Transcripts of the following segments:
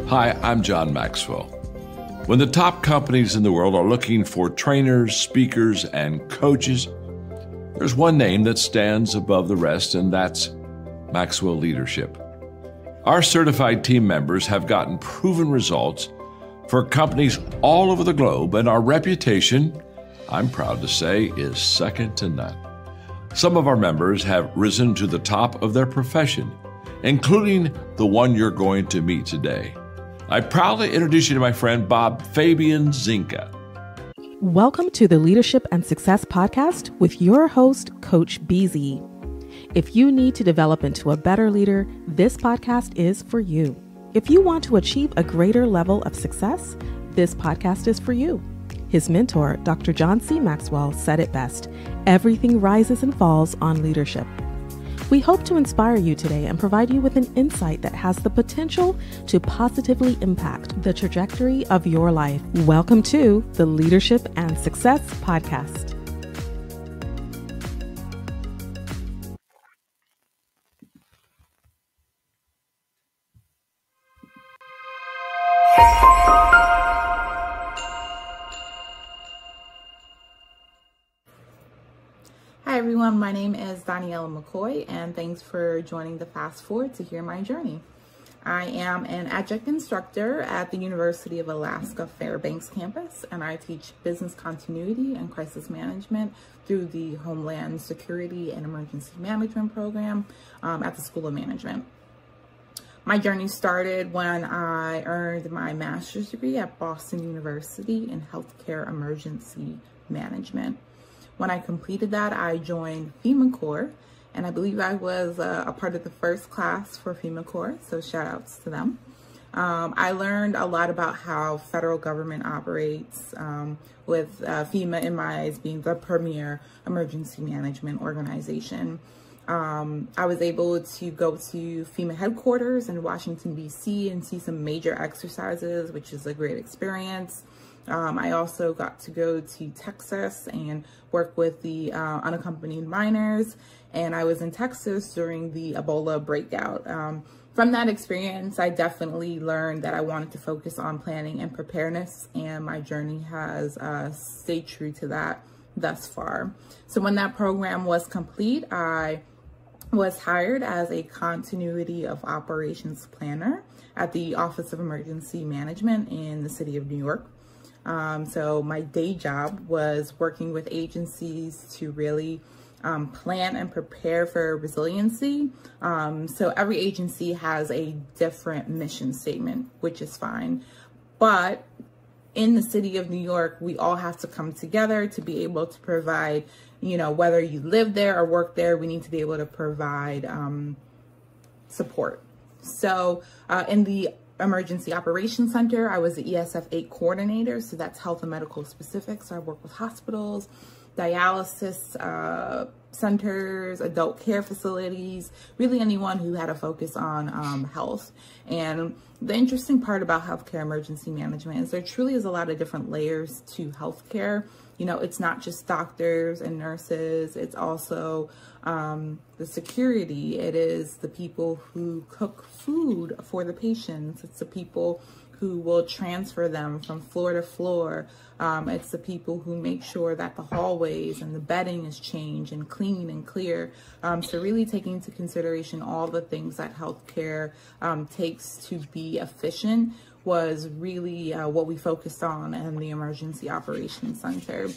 Hi, I'm John Maxwell. When the top companies in the world are looking for trainers, speakers, and coaches, there's one name that stands above the rest, and that's Maxwell Leadership. Our certified team members have gotten proven results for companies all over the globe, and our reputation, I'm proud to say, is second to none. Some of our members have risen to the top of their profession, including the one you're going to meet today. I proudly introduce you to my friend Bob Fabian Zinka. Welcome to the Leadership and Success Podcast with your host, Coach BZ. If you need to develop into a better leader, this podcast is for you. If you want to achieve a greater level of success, this podcast is for you. His mentor, Dr. John C. Maxwell, said it best: everything rises and falls on leadership. We hope to inspire you today and provide you with an insight that has the potential to positively impact the trajectory of your life. Welcome to the Leadership and Success Podcast. Hi everyone, my name is Doniella McKoy, and thanks for joining the Fast Forward to hear my journey. I am an adjunct instructor at the University of Alaska Fairbanks campus, and I teach business continuity and crisis management through the Homeland Security and Emergency Management program at the School of Management. My journey started when I earned my master's degree at Boston University in Healthcare Emergency Management. When I completed that, I joined FEMA Corps, and I believe I was a part of the first class for FEMA Corps, so shout outs to them. I learned a lot about how federal government operates, with FEMA in my eyes being the premier emergency management organization. I was able to go to FEMA headquarters in Washington, D.C. and see some major exercises, which is a great experience. I also got to go to Texas and work with the unaccompanied minors, and I was in Texas during the Ebola breakout. From that experience, I definitely learned that I wanted to focus on planning and preparedness, and my journey has stayed true to that thus far. So when that program was complete, I was hired as a continuity of operations planner at the Office of Emergency Management in the city of New York. So my day job was working with agencies to really plan and prepare for resiliency. So every agency has a different mission statement, which is fine. But in the city of New York, we all have to come together to be able to provide, you know, whether you live there or work there, we need to be able to provide support. So in the Emergency Operations Center. I was the ESF8 coordinator, so that's health and medical specific. So I work with hospitals, dialysis centers, adult care facilities, really anyone who had a focus on health. And the interesting part about healthcare emergency management is there truly is a lot of different layers to healthcare. You know, it's not just doctors and nurses, it's also the security. It is the people who cook food for the patients. It's the people who will transfer them from floor to floor. It's the people who make sure that the hallways and the bedding is changed and clean and clear. So really taking into consideration all the things that healthcare takes to be efficient was really what we focused on in the Emergency Operations Center.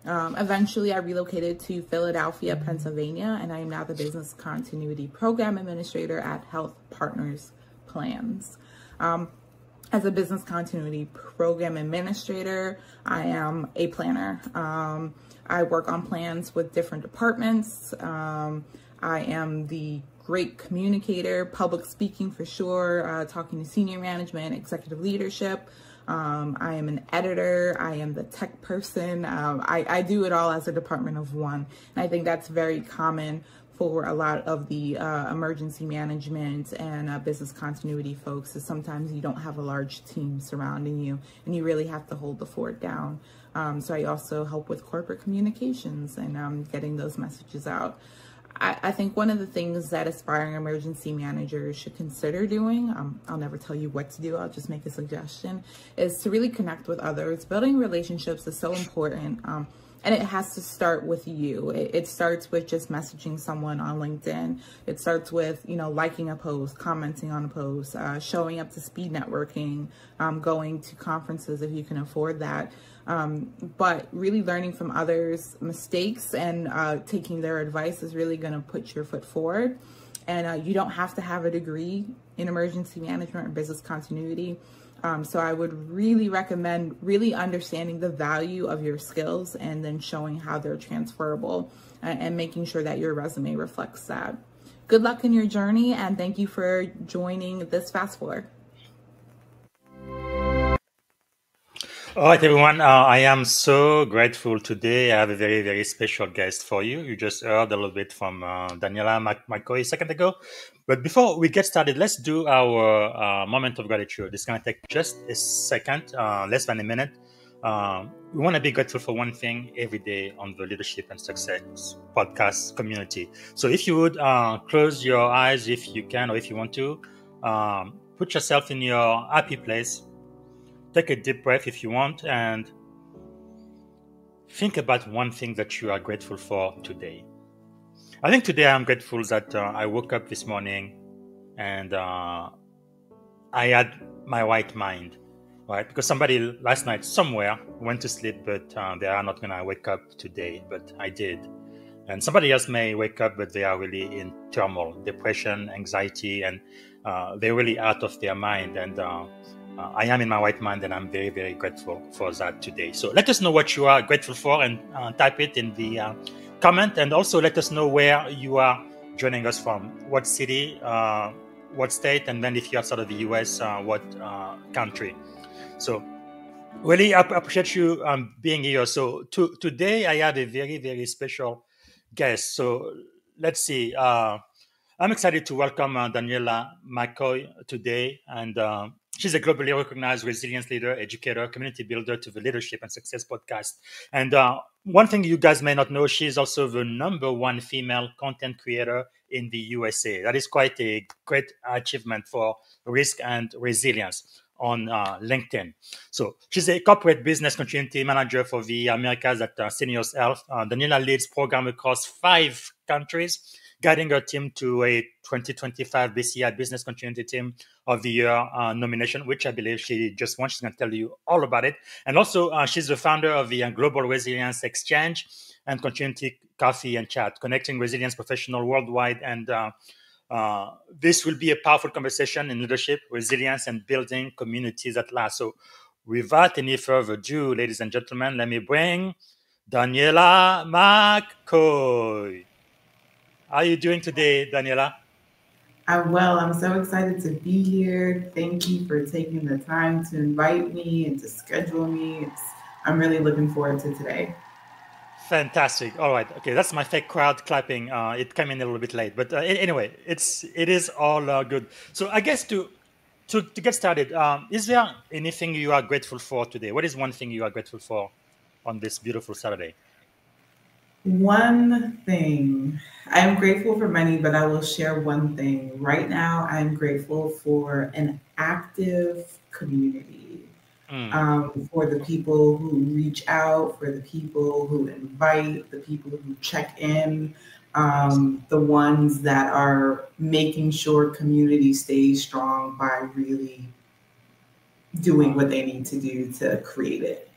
Eventually, I relocated to Philadelphia, Pennsylvania, and I am now the Business Continuity Program Administrator at Health Partners Plans. As a Business Continuity Program Administrator, I am a planner. I work on plans with different departments. I am the great communicator, public speaking for sure, talking to senior management, executive leadership. I am an editor. I am the tech person. I do it all as a department of one. And I think that's very common for a lot of the emergency management and business continuity folks, is sometimes you don't have a large team surrounding you and you really have to hold the fort down. So I also help with corporate communications and getting those messages out. I think one of the things that aspiring emergency managers should consider doing, I'll never tell you what to do, I'll just make a suggestion, is to really connect with others. Building relationships is so important. And it has to start with you. It starts with just messaging someone on LinkedIn. It starts with, you know, liking a post, commenting on a post, showing up to speed networking, going to conferences if you can afford that. But really learning from others' mistakes and taking their advice is really going to put your foot forward. And you don't have to have a degree in emergency management or business continuity. So I would really recommend really understanding the value of your skills and then showing how they're transferable and making sure that your resume reflects that. Good luck in your journey, and thank you for joining this Fast Forward. All right, everyone. I am so grateful today. I have a very, very special guest for you. You just heard a little bit from Doniella McKoy a second ago. But before we get started, let's do our moment of gratitude. It's going to take just a second, less than a minute. We want to be grateful for one thing every day on the Leadership and Success podcast community. So if you would close your eyes if you can, or if you want to, put yourself in your happy place. Take a deep breath if you want, and think about one thing that you are grateful for today. I think today I'm grateful that I woke up this morning and I had my right mind, right? Because somebody last night somewhere went to sleep, but they are not going to wake up today, but I did. And somebody else may wake up, but they are really in turmoil, depression, anxiety, and they're really out of their mind. And I am in my right mind, and I'm very, very grateful for that today. So let us know what you are grateful for, and type it in the comment. And also let us know where you are joining us from, what city, what state, and then if you're outside of the US, what country. So really appreciate you being here. So today I have a very, very special guest. So let's see. I'm excited to welcome Doniella McKoy today. And she's a globally recognized resilience leader, educator, community builder to the Leadership and Success podcast. And one thing you guys may not know, she's also the #1 female content creator in the USA. That is quite a great achievement for risk and resilience on LinkedIn. So she's a corporate business continuity manager for the Americas at Syneos Health. Doniella leads program across 5 countries, guiding her team to a 2025 BCI Business Continuity Team of the Year nomination, which I believe she just won. She's going to tell you all about it. And also, she's the founder of the Global Resilience Exchange and Continuity Coffee and Chat, connecting resilience professionals worldwide. And this will be a powerful conversation in leadership, resilience, and building communities at last. So without any further ado, ladies and gentlemen, let me bring Doniella McKoy. How are you doing today, Doniella? I'm well. I'm so excited to be here. Thank you for taking the time to invite me and to schedule me. I'm really looking forward to today. Fantastic. All right. Okay, that's my fake crowd clapping. It came in a little bit late, but anyway, it is all good. So I guess to get started, is there anything you are grateful for today? What is one thing you are grateful for on this beautiful Saturday? One thing, I am grateful for many, but I will share one thing. Right now, I'm grateful for an active community, Mm, for the people who reach out, for the people who invite, the people who check in, yes. the ones that are making sure community stays strong by really doing Wow. what they need to do to create it.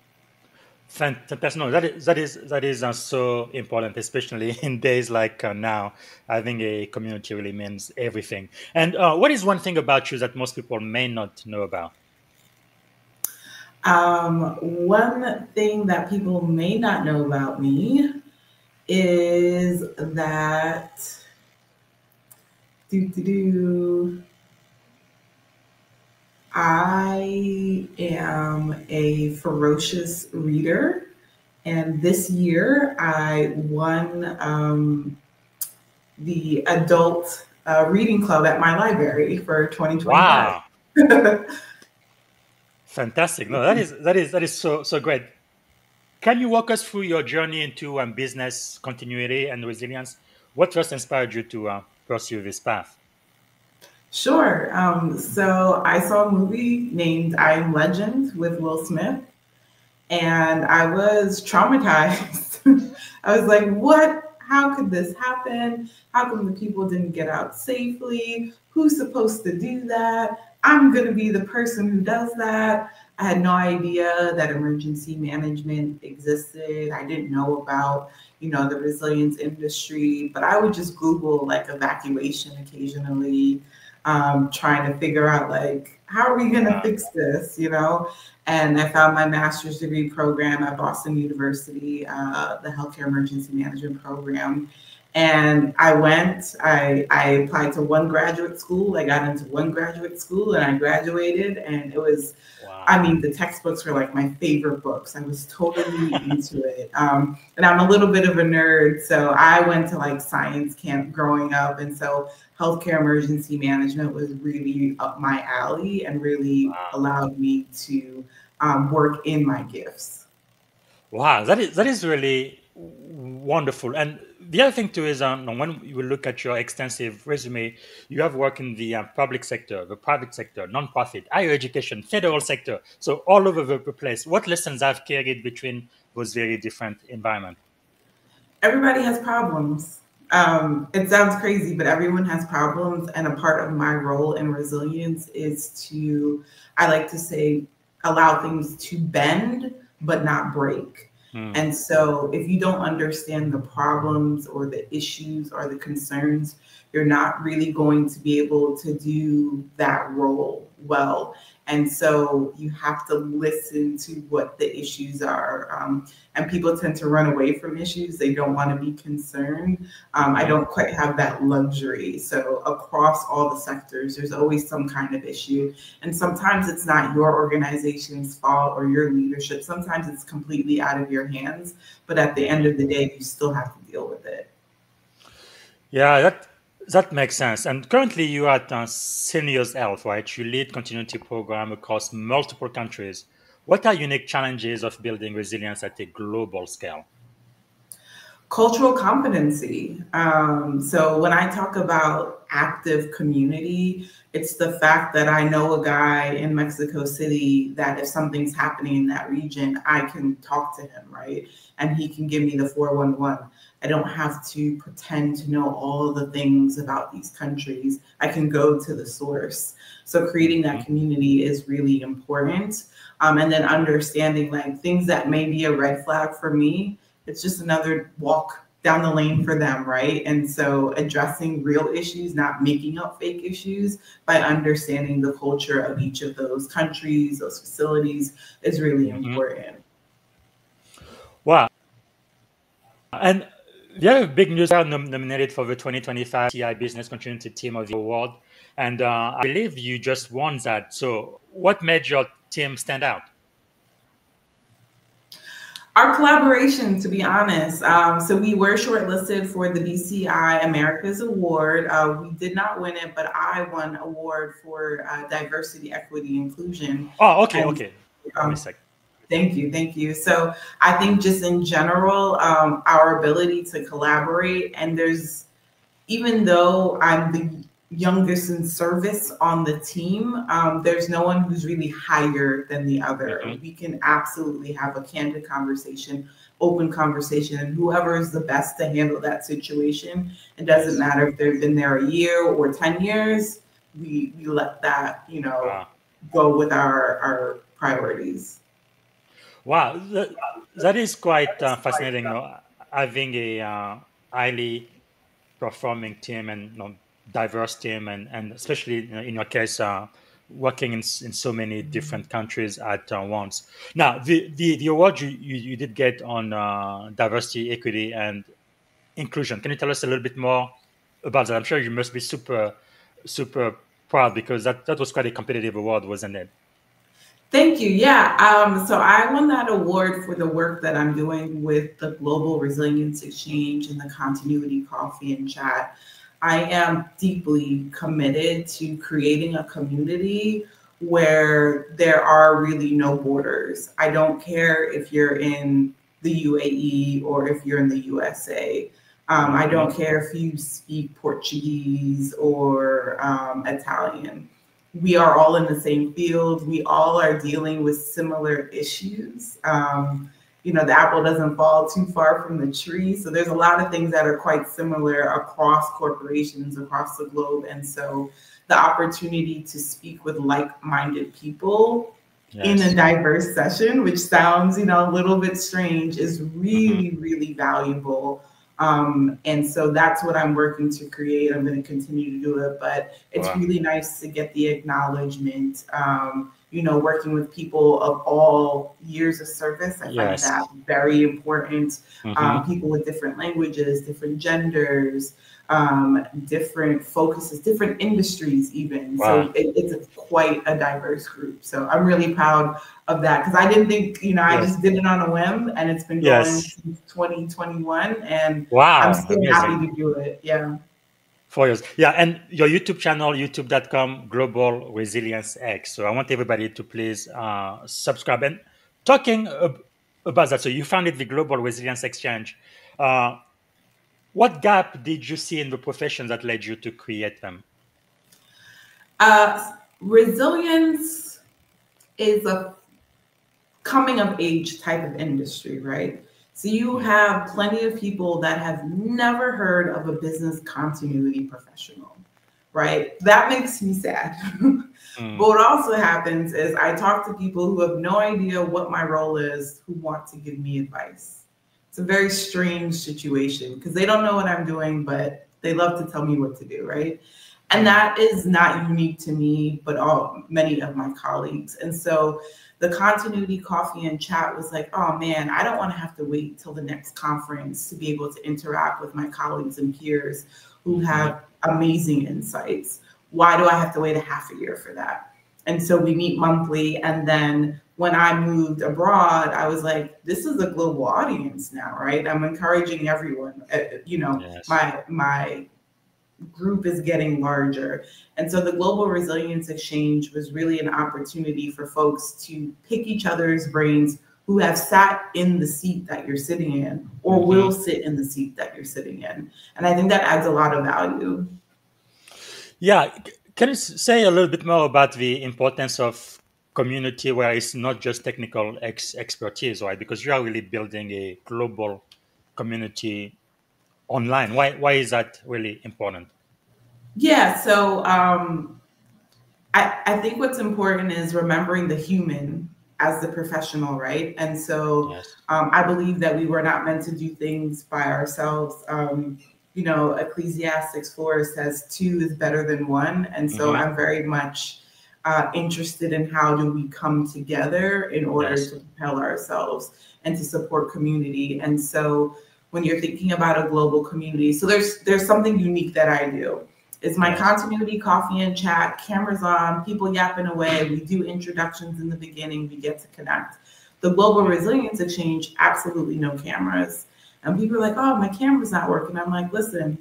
Fantastic. No, that is so important, especially in days like now. Having a community really means everything. And what is one thing about you that most people may not know about? One thing that people may not know about me is that do, do, do, I am a ferocious reader. And this year I won the adult reading club at my library for 2025. Wow, fantastic! No, that is so great. Can you walk us through your journey into business continuity and resilience? What first inspired you to pursue this path? Sure. So I saw a movie named I Am Legend with Will Smith, and I was traumatized. I was like, what? How could this happen? How come the people didn't get out safely? Who's supposed to do that? I'm going to be the person who does that. I had no idea that emergency management existed. I didn't know about, the resilience industry, but I would just Google like evacuation occasionally, trying to figure out like, how are we going to Wow. fix this? And I found my master's degree program at Boston University, the healthcare emergency management program. And I applied to one graduate school. I got into one graduate school and I graduated. And it was, I Wow. mean, the textbooks were like my favorite books. I was totally into it. And I'm a little bit of a nerd. So I went to like science camp growing up. And so healthcare emergency management was really up my alley and really Wow. allowed me to work in my gifts. Wow, that is really wonderful. And the other thing too is when you look at your extensive resume, you have worked in the public sector, the private sector, nonprofit, higher education, federal sector, so all over the place. What lessons have carried between those very different environments? Everybody has problems. It sounds crazy, but everyone has problems. And a part of my role in resilience is to, I like to say, allow things to bend, but not break. Hmm. And so if you don't understand the problems or the issues or the concerns, you're not really going to be able to do that role well. And so you have to listen to what the issues are. And people tend to run away from issues. They don't want to be concerned. I Hmm. don't quite have that luxury. So across all the sectors, there's always some kind of issue. And sometimes it's not your organization's fault or your leadership. Sometimes it's completely out of your hands. But at the end Hmm. of the day, you still have to deal with it. Yeah, that makes sense. And currently, you are at Syneos Health, right? You lead continuity program across multiple countries. What are unique challenges of building resilience at a global scale? Cultural competency. So when I talk about active community, it's the fact that I know a guy in Mexico City that if something's happening in that region, I can talk to him, right? And he can give me the 411. I don't have to pretend to know all the things about these countries. I can go to the source. So creating that Mhm. community is really important. And then understanding like things that may be a red flag for me, it's just another walk down the lane for them, right? And so addressing real issues, not making up fake issues by understanding the culture of each of those countries, those facilities is really Mhm. important. Wow. And Yeah, big news. Are nominated for the 2025 BCI Business Continuity Team of the Award, and I believe you just won that. So, what made your team stand out? Our collaboration, to be honest. So we were shortlisted for the BCI Americas Award. We did not win it, but I won award for diversity, equity, inclusion. Oh, okay, And, okay. Wait a sec. Thank you, thank you. So I think just in general, our ability to collaborate, and even though I'm the youngest in service on the team, there's no one who's really higher than the other. Mm-hmm. We can absolutely have a candid conversation, open conversation, and whoever is the best to handle that situation. It doesn't matter if they've been there a year or 10 years, we let that, go with our priorities. Wow, that is quite fascinating. Having a highly performing team and diverse team, and especially in your case, working in so many different countries at once. Now, the award you did get on diversity, equity, and inclusion. Can you tell us a little bit more about that? I'm sure you must be super proud, because that was quite a competitive award, wasn't it? Thank you. Yeah. So I won that award for the work that I'm doing with the Global Resilience Exchange and the Continuity Coffee and Chat. I am deeply committed to creating a community where there are really no borders. I don't care if you're in the UAE or if you're in the USA. I don't care if you speak Portuguese or Italian. We are all in the same field. We all are dealing with similar issues. The apple doesn't fall too far from the tree. So there's a lot of things that are quite similar across corporations, across the globe. And so the opportunity to speak with like-minded people in a diverse session, which sounds, a little bit strange, is really, really valuable. And so that's what I'm working to create. I'm going to continue to do it, but it's really nice to get the acknowledgement, working with people of all years of service. I find that very important. People with different languages, different genders, different focuses, different industries even. So it's quite a diverse group. So I'm really proud of that, because I didn't think, I just did it on a whim, and it's been going since 2021, and I'm still happy to do it. Yeah. 4 years. Yeah. And your YouTube channel, youtube.com Global Resilience X. So I want everybody to please subscribe. And talking about that, so you founded the Global Resilience Exchange. What gap did you see in the profession that led you to create them? Resilience is a coming of age type of industry, right? So you have plenty of people that have never heard of a business continuity professional, right? That makes me sad. But what also happens is I talk to people who have no idea what my role is, who want to give me advice. It's a very strange situation, because they don't know what I'm doing, but they love to tell me what to do, right? And that is not unique to me, but many of my colleagues. And so the Continuity Coffee and Chat was like, oh man, I don't want to have to wait till the next conference to be able to interact with my colleagues and peers who have amazing insights. Why do I have to wait a half a year for that? And so we meet monthly. And then when I moved abroad, I was like, this is a global audience now, right? I'm encouraging everyone, my group is getting larger. And so the Global Resilience Exchange was really an opportunity for folks to pick each other's brains who have sat in the seat that you're sitting in, or will sit in the seat that you're sitting in. And I think that adds a lot of value. Yeah. Can you say a little bit more about the importance of community where it's not just technical expertise, right? Because you are really building a global community online. Why is that really important? Yeah, so I think what's important is remembering the human as the professional, right? And so I believe that we were not meant to do things by ourselves. Ecclesiastes 4 says 2 is better than 1. And so I'm very much interested in how do we come together in order to propel ourselves and to support community. And so when you're thinking about a global community. So there's something unique that I do. It's my continuity coffee and chat, cameras on, people yapping away. We do introductions in the beginning. We get to connect. The Global Resilience Exchange, absolutely no cameras. And people are like, oh, my camera's not working. I'm like, listen,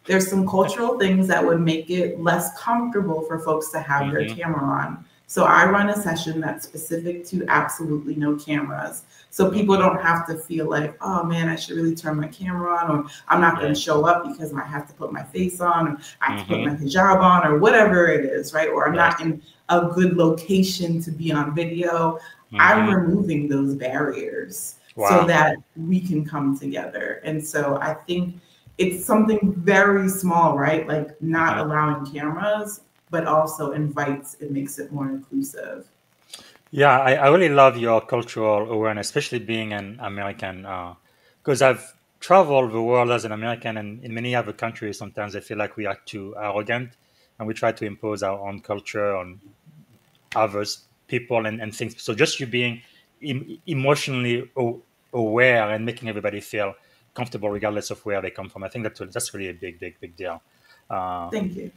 there's some cultural things that would make it less comfortable for folks to have their camera on. So I run a session that's specific to absolutely no cameras. So people don't have to feel like, oh man, I should really turn my camera on, or I'm not going to show up because I have to put my face on, or I have to put my hijab on, or whatever it is, right? Or I'm not in a good location to be on video. I'm removing those barriers so that we can come together. And so I think it's something very small, right? Like not allowing cameras, but also invites and makes it more inclusive. Yeah, I really love your cultural awareness, especially being an American, because I've traveled the world as an American, and in many other countries, sometimes I feel like we are too arrogant and we try to impose our own culture on others, people, and things. So just you being emotionally aware and making everybody feel comfortable regardless of where they come from, I think that's really a big deal. Thank you.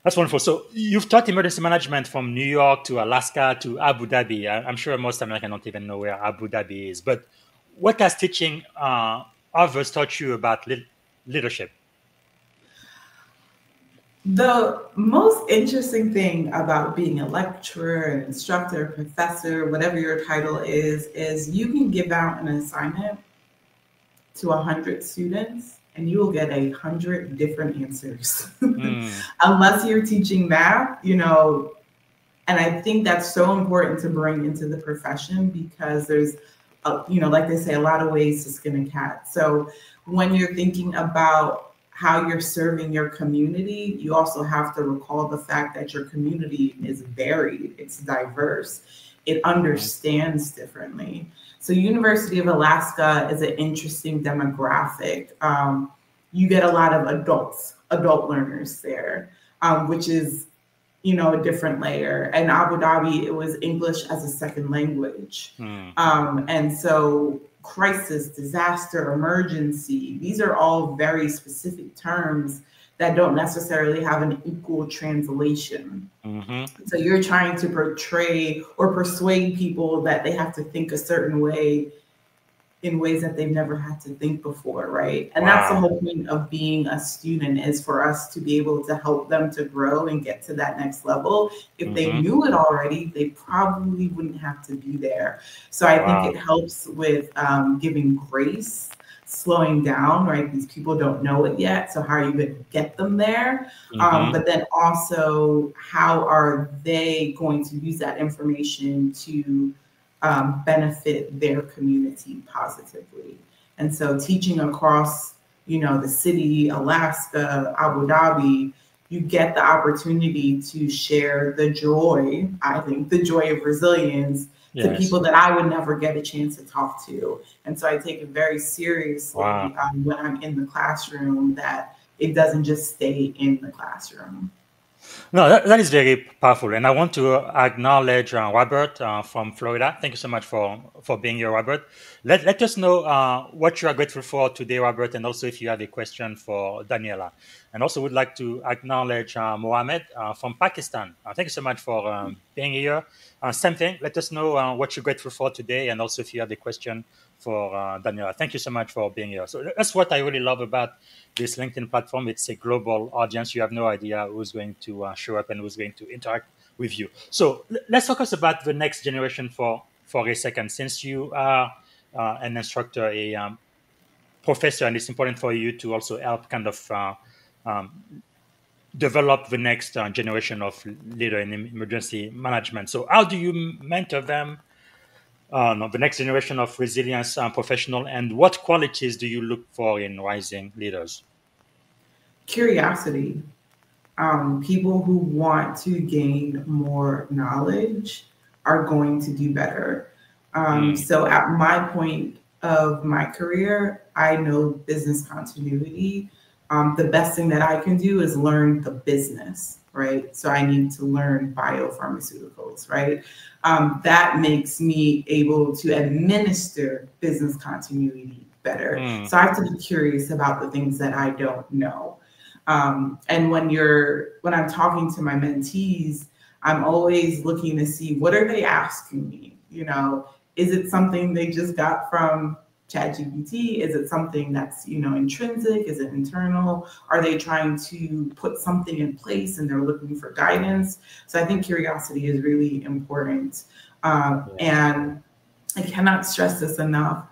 That's wonderful. So you've taught emergency management from New York to Alaska to Abu Dhabi. I'm sure most Americans don't even know where Abu Dhabi is. But what has teaching others taught you about leadership? The most interesting thing about being a lecturer, an instructor, professor, whatever your title is you can give out an assignment to 100 students and you will get 100 different answers. Unless you're teaching math, you know, and I think that's so important to bring into the profession because there's, you know, like they say, a lot of ways to skin a cat. So when you're thinking about how you're serving your community, you also have to recall the fact that your community is varied, it's diverse, it understands differently. So University of Alaska is an interesting demographic. You get a lot of adult learners there, which is, you know, a different layer. And Abu Dhabi, it was English as a second language. And so crisis, disaster, emergency, these are all very specific terms that don't necessarily have an equal translation. So you're trying to portray or persuade people that they have to think a certain way in ways that they've never had to think before, right? And that's the whole point of being a student, is for us to be able to help them to grow and get to that next level. If they knew it already, they probably wouldn't have to be there. So I think it helps with giving grace, slowing down, right? These people don't know it yet. So how are you going to get them there? But then also, how are they going to use that information to benefit their community positively? And so teaching across, you know, the city, Alaska, Abu Dhabi, you get the opportunity to share the joy, I think, the joy of resilience to people that I would never get a chance to talk to. And so I take it very seriously when I'm in the classroom, that it doesn't just stay in the classroom. No, that is very powerful. And I want to acknowledge Robert from Florida. Thank you so much for being here, Robert. Let us know what you are grateful for today, Robert, and also if you have a question for Doniella. And also would like to acknowledge Mohammed from Pakistan. Thank you so much for being here. Same thing, let us know what you're grateful for today, and also if you have a question for Doniella. Thank you so much for being here. So that's what I really love about this LinkedIn platform. It's a global audience. You have no idea who's going to show up and who's going to interact with you. So let's focus about the next generation for a second. Since you are an instructor, a professor, and it's important for you to also help kind of develop the next generation of leader in emergency management. So how do you mentor them? The next generation of resilience professional, and what qualities do you look for in rising leaders? Curiosity. People who want to gain more knowledge are going to do better. So at my point of my career, I know business continuity. The best thing that I can do is learn the business, right? So I need to learn biopharmaceuticals, right? That makes me able to administer business continuity better. So I have to be curious about the things that I don't know. And when I'm talking to my mentees, I'm always looking to see, what are they asking me? You know, is it something they just got from ChatGPT? Is it something that's, you know, intrinsic? Is it internal? Are they trying to put something in place and they're looking for guidance? So I think curiosity is really important. And I cannot stress this enough.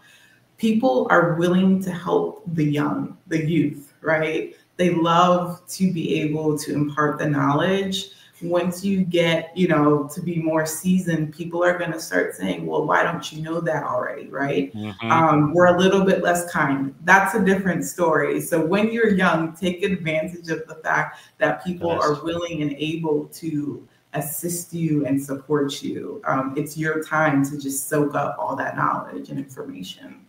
People are willing to help the youth, right? They love to be able to impart the knowledge. Once you get, you know, to be more seasoned, people are going to start saying, well, why don't you know that already, right? We're a little bit less kind. That's a different story. So when you're young, take advantage of the fact that people are willing and able to assist you and support you. It's your time to just soak up all that knowledge and information.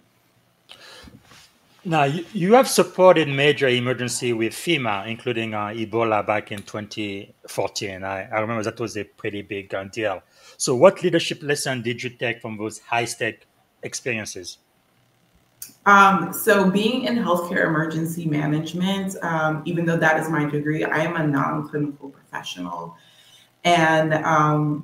Now, you have supported major emergency with FEMA, including Ebola back in 2014. I remember that was a pretty big deal. So what leadership lesson did you take from those high-stake experiences? So being in healthcare emergency management, even though that is my degree, I am a non-clinical professional. And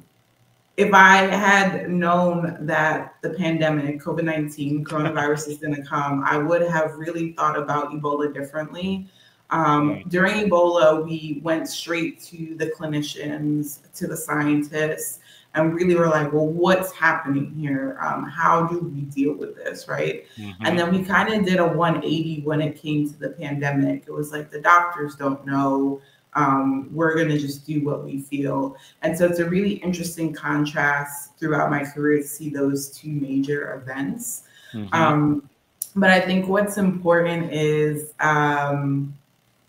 if I had known that the pandemic, COVID-19, coronavirus is going to come, I would have really thought about Ebola differently. During Ebola, we went straight to the clinicians, to the scientists, and really were like, well, what's happening here? How do we deal with this, right? And then we kind of did a 180 when it came to the pandemic. It was like, the doctors don't know. We're going to just do what we feel. And so it's a really interesting contrast throughout my career to see those two major events. But I think what's important is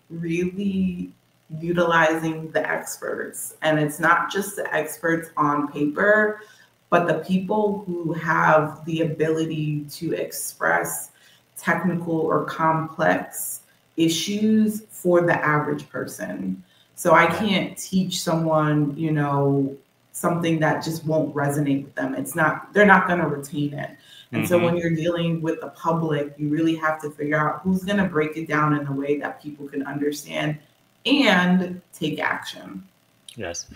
really utilizing the experts. And it's not just the experts on paper, but the people who have the ability to express technical or complex issues for the average person. So I can't teach someone, you know, something that just won't resonate with them. They're not going to retain it. And so when you're dealing with the public, you really have to figure out who's going to break it down in a way that people can understand and take action. Yes.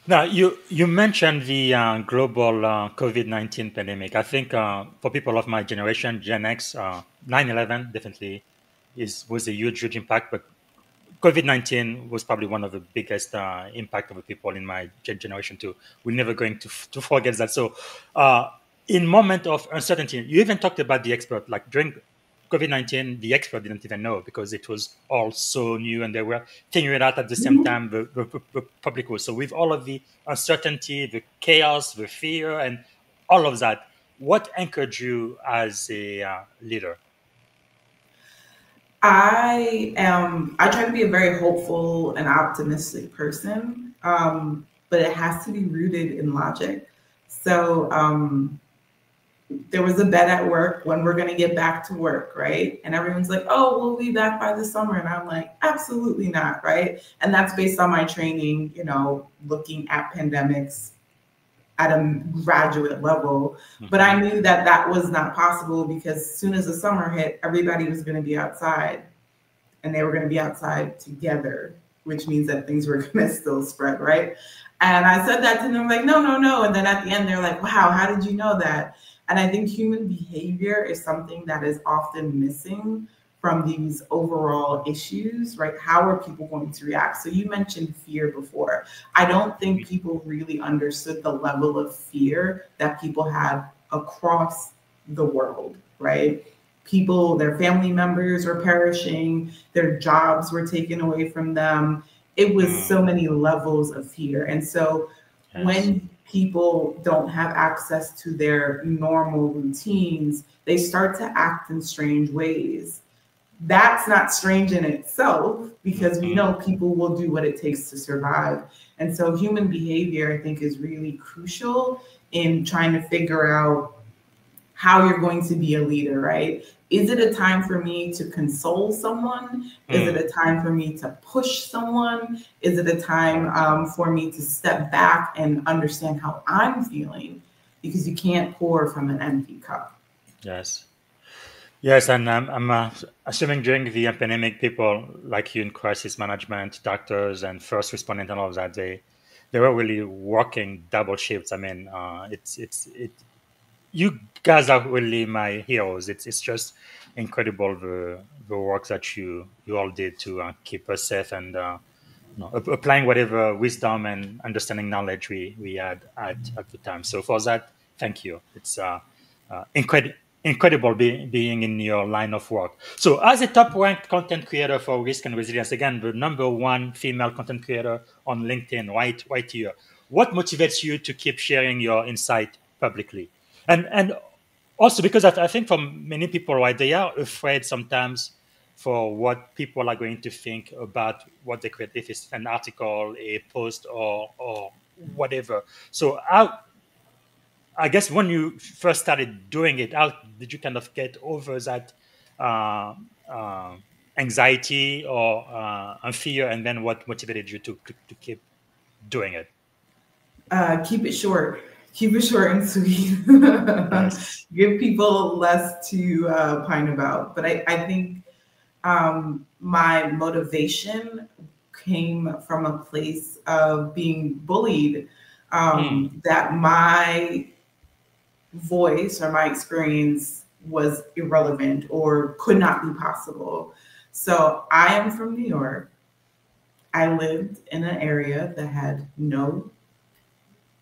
Now, you mentioned the global COVID-19 pandemic. I think for people of my generation, Gen X, 9/11 definitely was a huge impact, but COVID-19 was probably one of the biggest impact of the people in my generation too. We're never going to forget that. So in moment of uncertainty, you even talked about the expert, like during COVID-19, the expert didn't even know because it was all so new and they were figuring it out at the same time the public was. So with all of the uncertainty, the chaos, the fear, and all of that, what anchored you as a leader? I try to be a very hopeful and optimistic person, but it has to be rooted in logic. So there was a bet at work when we're going to get back to work, right? And everyone's like, oh, we'll be back by the summer. And I'm like, absolutely not, right? And that's based on my training, you know, looking at pandemics at a graduate level. But I knew that that was not possible because as soon as the summer hit, everybody was going to be outside and they were going to be outside together, which means that things were going to still spread, right? And I said that to them, like, no. And then at the end, they're like, wow, how did you know that? And I think human behavior is something that is often missing from these overall issues, right? How are people going to react? So you mentioned fear before. I don't think people really understood the level of fear that people have across the world, right? People, their family members were perishing, their jobs were taken away from them. It was so many levels of fear. And so when people don't have access to their normal routines, they start to act in strange ways. That's not strange in itself because we know people will do what it takes to survive. And so human behavior, I think, is really crucial in trying to figure out how you're going to be a leader, right? Is it a time for me to console someone? Is it a time for me to push someone? Is it a time for me to step back and understand how I'm feeling? Because you can't pour from an empty cup. Yes. Yes, and I'm assuming during the pandemic, people like you in crisis management, doctors, and first responders, and all of that, they were really working double shifts. I mean, you guys are really my heroes. It's just incredible the work that you all did to keep us safe and applying whatever wisdom and understanding knowledge we had at the time. So for that, thank you. It's incredible being in your line of work. So as a top ranked content creator for risk and resilience, again, the #1 female content creator on LinkedIn, right here. What motivates you to keep sharing your insight publicly? And also because I think for many people, right, they are afraid sometimes for what people are going to think about what they create, if it's an article, a post, or whatever. So I guess when you first started doing it, how did you kind of get over that uh, uh, anxiety or fear, and then what motivated you to keep doing it? Keep it short. Keep it short and sweet. Yes. Give people less to pine about. But I think my motivation came from a place of being bullied, that my voice or my experience was irrelevant or could not be possible. So I am from New York. I lived in an area that had no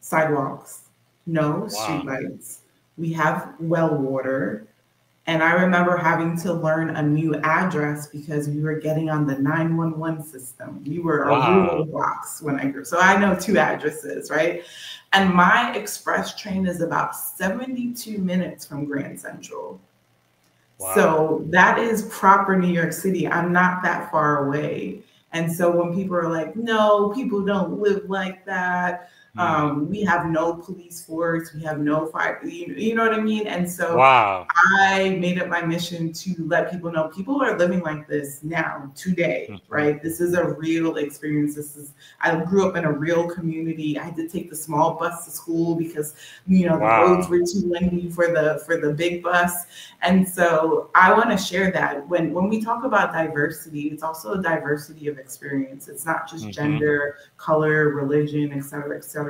sidewalks, no streetlights. We have well water. And I remember having to learn a new address because we were getting on the 911 system. We were a rural box when I grew up. So I know 2 addresses, right? And my express train is about 72 minutes from Grand Central. Wow. So that is proper New York City. I'm not that far away. And so when people are like, no, people don't live like that. We have no police force. We have no fire. You know what I mean? And so I made it my mission to let people know people are living like this now, today, right? This is a real experience. I grew up in a real community. I had to take the small bus to school because, the roads were too windy for the big bus. And so I want to share that when we talk about diversity, it's also a diversity of experience. It's not just gender, color, religion, et cetera, et cetera.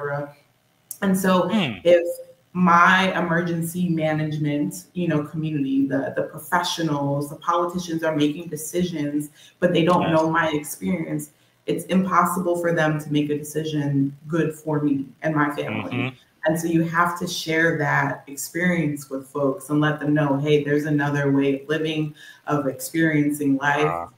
And so if my emergency management, community, the professionals, the politicians are making decisions, but they don't know my experience, it's impossible for them to make a decision good for me and my family. And so you have to share that experience with folks and let them know, hey, there's another way of living, of experiencing life,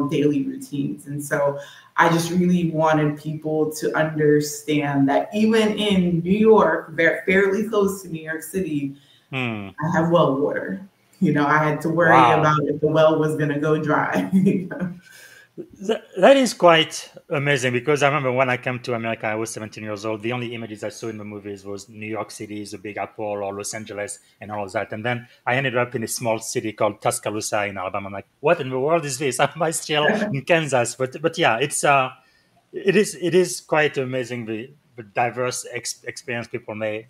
daily routines. And so I just really wanted people to understand that even in New York, fairly close to New York City, I have well water. I had to worry about if the well was going to go dry. That is quite amazing, because I remember when I came to America, I was 17 years old. The only images I saw in the movies was New York City, the Big Apple, or Los Angeles, and all of that. And then I ended up in a small city called Tuscaloosa in Alabama. I'm like, what in the world is this? Am I still in Kansas? But yeah, it is quite amazing the diverse experience people may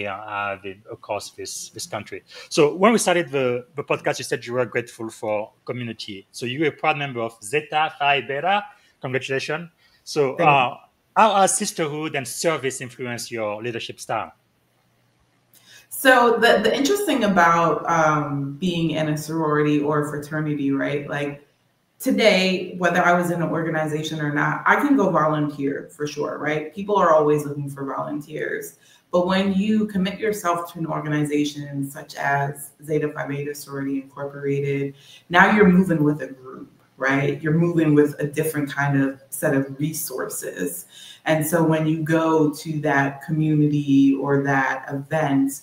have across this country. So when we started the podcast, you said you were grateful for community. So you're a proud member of Zeta Phi Beta. Congratulations. So how has sisterhood and service influenced your leadership style? So the interesting about being in a sorority or a fraternity, right? Like, today, whether I was in an organization or not, I can go volunteer for sure, right? People are always looking for volunteers. But when you commit yourself to an organization such as Zeta Phi Beta Sorority Incorporated, now you're moving with a group, right? You're moving with a different kind of set of resources. And so when you go to that community or that event,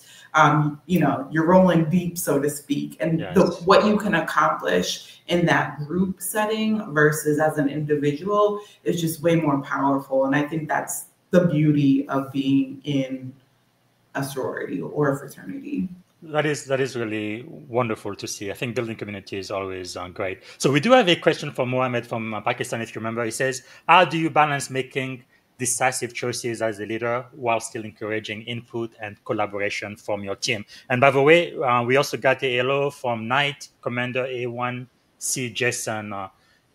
you're rolling deep, so to speak. And what you can accomplish in that group setting versus as an individual is just way more powerful. And I think that's the beauty of being in a sorority or a fraternity. That is really wonderful to see. I think building community is always great. So we do have a question from Mohammed from Pakistan, if you remember. He says, how do you balance making decisive choices as a leader while still encouraging input and collaboration from your team. And by the way, we also got a hello from Knight Commander A1C Jason.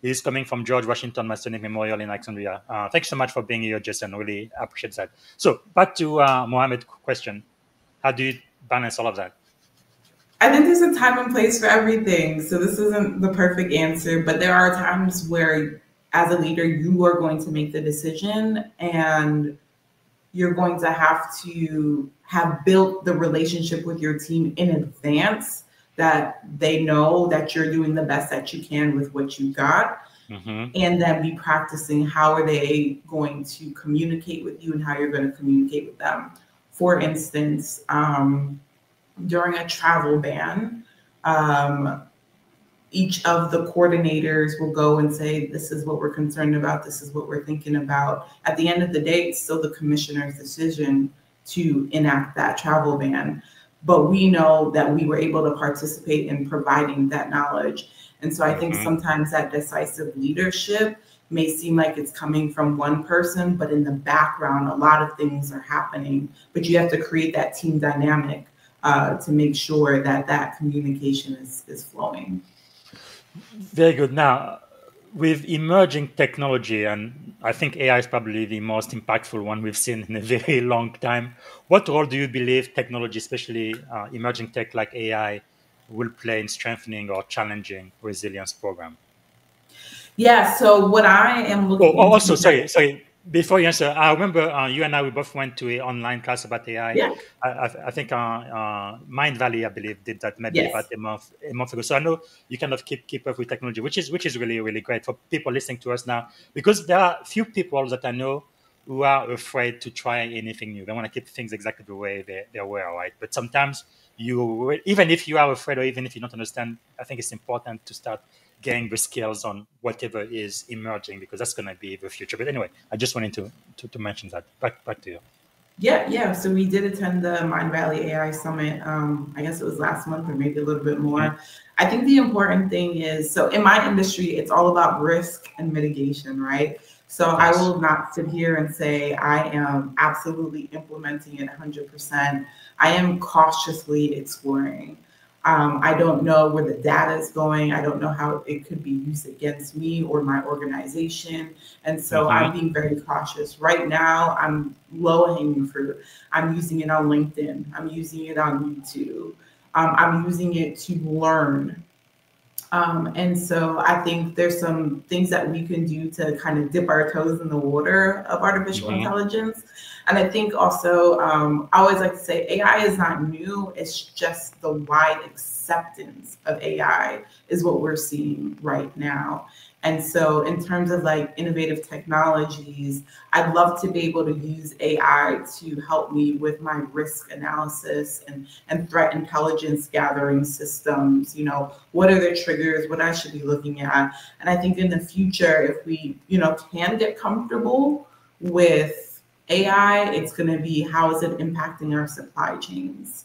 He's coming from George Washington Masonic Memorial in Alexandria. Thanks so much for being here, Jason. Really appreciate that. So back to Mohammed's question. How do you balance all of that? I think there's a time and place for everything. So this isn't the perfect answer, but there are times where as a leader, you are going to make the decision and you're going to have built the relationship with your team in advance that they know that you're doing the best that you can with what you got. And then be practicing how are they going to communicate with you and how you're going to communicate with them. For instance, during a travel ban, each of the coordinators will go and say, this is what we're concerned about. This is what we're thinking about. At the end of the day, it's still the commissioner's decision to enact that travel ban. But we know that we were able to participate in providing that knowledge. And so I think sometimes that decisive leadership may seem like it's coming from one person, but in the background, a lot of things are happening. But you have to create that team dynamic to make sure that that communication is flowing. Very good. Now, with emerging technology, and I think AI is probably the most impactful one we've seen in a very long time, what role do you believe technology, especially emerging tech like AI, will play in strengthening or challenging resilience program? Yeah, so what I am looking also, sorry. Before you answer, I remember you and I, we both went to an online class about AI. Yeah. I think Mind Valley, I believe, did that maybe about a month ago. So I know you kind of keep up with technology, which is really, really great for people listening to us now, because there are few people that I know who are afraid to try anything new. They want to keep things exactly the way they were, right? But sometimes even if you are afraid or even if you don't understand, I think it's important to start getting the skills on whatever is emerging, because that's going to be the future. But anyway, I just wanted to mention that. Back to you. Yeah. So we did attend the Mind Valley AI Summit. I guess it was last month or maybe a little bit more. I think the important thing is, so in my industry, it's all about risk and mitigation, right? So I will not sit here and say I am absolutely implementing it 100%. I am cautiously exploring. I don't know where the data is going. I don't know how it could be used against me or my organization. And so I'm being very cautious. Right now, I'm low-hanging fruit. I'm using it on LinkedIn. I'm using it on YouTube. I'm using it to learn. And so I think there's some things that we can do to kind of dip our toes in the water of artificial intelligence. And I think also, I always like to say AI is not new. It's just the wide acceptance of AI is what we're seeing right now. And so in terms of like innovative technologies, I'd love to be able to use AI to help me with my risk analysis and threat intelligence gathering systems. You know, what are the triggers, what I should be looking at. And I think in the future, if we, can get comfortable with AI, it's going to be how is it impacting our supply chains?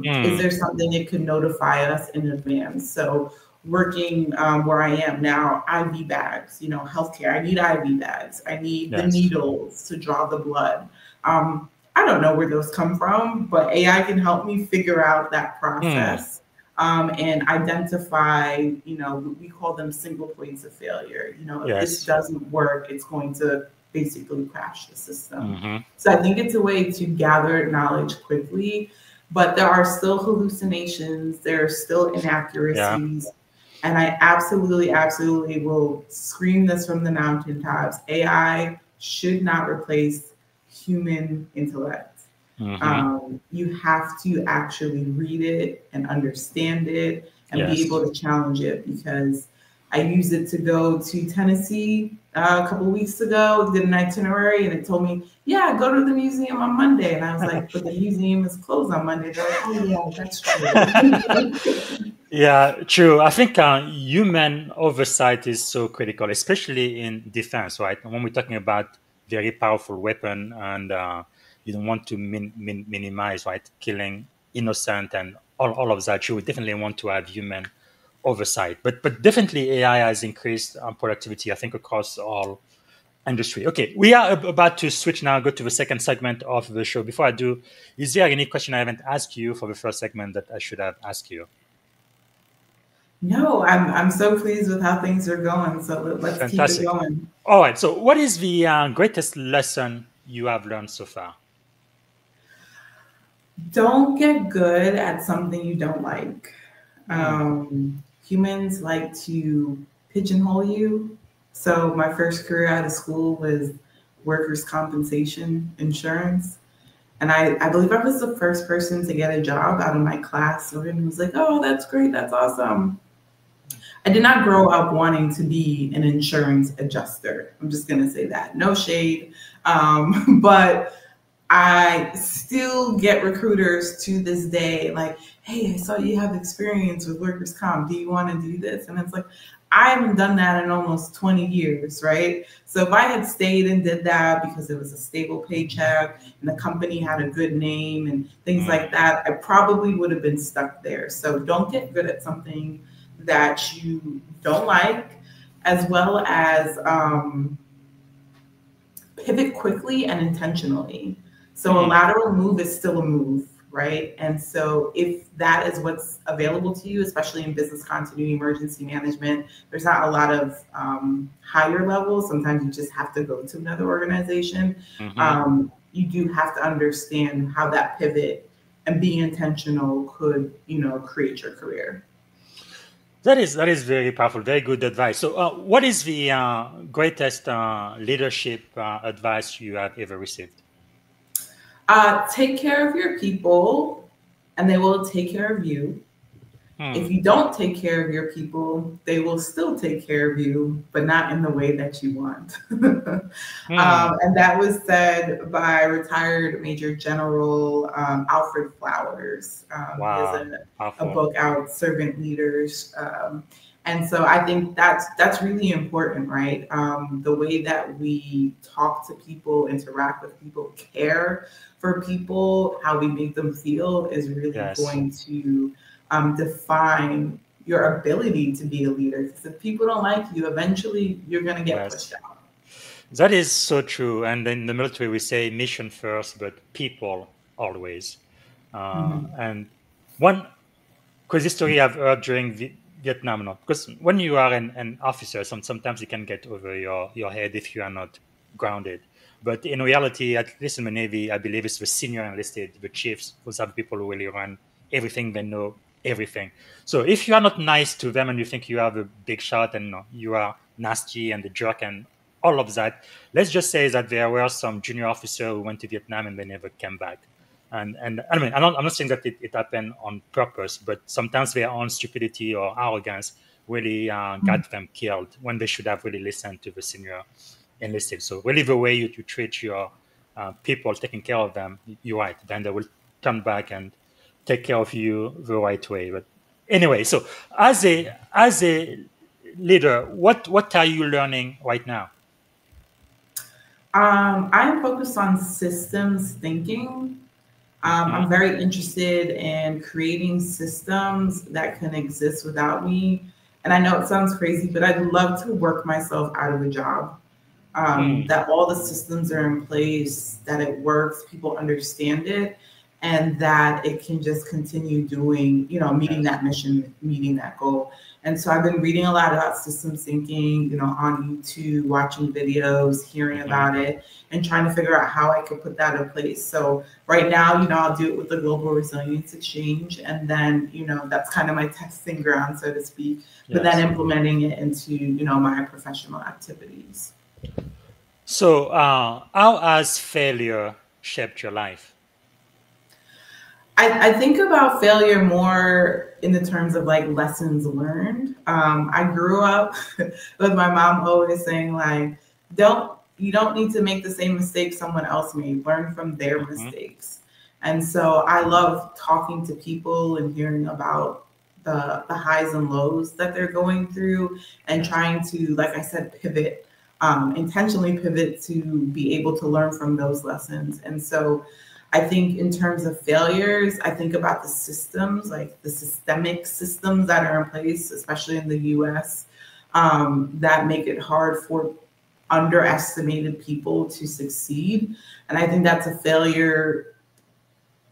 Is there something it could notify us in advance? So working where I am now, IV bags, healthcare, I need IV bags. I need the needles to draw the blood. I don't know where those come from, but AI can help me figure out that process and identify, we call them single points of failure. If this doesn't work, it's going to basically crash the system. So I think it's a way to gather knowledge quickly, but there are still hallucinations. There are still inaccuracies. And I absolutely will scream this from the mountaintops. AI should not replace human intellect. You have to actually read it and understand it and be able to challenge it, because I used it to go to Tennessee a couple of weeks ago, did an itinerary, and it told me, go to the museum on Monday. And I was like, but the museum is closed on Monday. They're like, oh yeah, that's true. Yeah, true. I think human oversight is so critical, especially in defense, right? When we're talking about very powerful weapon and you don't want to minimize, right, killing innocent and all of that, you would definitely want to have human oversight. But definitely AI has increased productivity, I think, across all industry. Okay, we are about to switch now, go to the second segment of the show. Before I do, is there any question I haven't asked you for the first segment that I should have asked you? No, I'm so pleased with how things are going. So let's Fantastic. keep it going. All right. So, what is the greatest lesson you have learned so far? Don't get good at something you don't like. Humans like to pigeonhole you. So my first career out of school was workers' compensation insurance. And I believe I was the first person to get a job out of my class. So everyone was like, oh, that's great. That's awesome. I did not grow up wanting to be an insurance adjuster. I'm just going to say that. No shade. But I still get recruiters to this day like, hey, I saw you have experience with workers' comp. Do you want to do this? And it's like, I haven't done that in almost 20 years, right? So if I had stayed and did that because it was a stable paycheck and the company had a good name and things like that, I probably would have been stuck there. So don't get good at something that you don't like, as well as pivot quickly and intentionally. So a lateral move is still a move, right? And so if that is what's available to you, especially in business continuity, emergency management, there's not a lot of higher levels. Sometimes you just have to go to another organization. You do have to understand how that pivot and being intentional could, create your career. That is very powerful, very good advice. So what is the greatest leadership advice you have ever received? Take care of your people and they will take care of you. If you don't take care of your people, they will still take care of you, but not in the way that you want. And that was said by retired Major General Alfred Flowers. He has a book out, Servant Leaders. And so I think that's really important, right? The way that we talk to people, interact with people, care for people, how we make them feel is really going to define your ability to be a leader. Because if people don't like you, eventually you're going to get pushed out. That is so true. And in the military, we say mission first, but people always. And one crazy story I've heard during Vietnam, because when you are an officer, sometimes you can get over your head if you are not grounded. But in reality, at least in the Navy, I believe it's the senior enlisted, the chiefs, those are the people who really run everything, they know everything. So if you are not nice to them and you think you have a big shot and you are nasty and a jerk and all of that, let's just say that there were some junior officers who went to Vietnam and they never came back. And I mean, I'm not saying that it happened on purpose, but sometimes their own stupidity or arrogance really got them killed when they should have really listened to the senior enlisted. So really the way you treat your people, taking care of them, you're right. Then they will come back and take care of you the right way. But anyway, so as a leader, what are you learning right now? I'm focused on systems thinking. I'm very interested in creating systems that can exist without me. And I know it sounds crazy, but I'd love to work myself out of a job. That all the systems are in place, that it works, people understand it, and that it can just continue doing, meeting that mission, meeting that goal. And so I've been reading a lot about systems thinking, on YouTube, watching videos, hearing about it, and trying to figure out how I could put that in place. So right now, I'll do it with the Global Resilience Exchange. And then, that's kind of my testing ground, so to speak, but then implementing it into, my professional activities. So how has failure shaped your life? I think about failure more in the terms of like lessons learned. I grew up with my mom always saying like, you don't need to make the same mistakes someone else made, learn from their mistakes. And so I love talking to people and hearing about the highs and lows that they're going through and trying to, like I said, pivot, intentionally pivot to be able to learn from those lessons. And so I think in terms of failures, I think about the systems, like the systemic systems that are in place, especially in the US, that make it hard for underestimated people to succeed. And I think that's a failure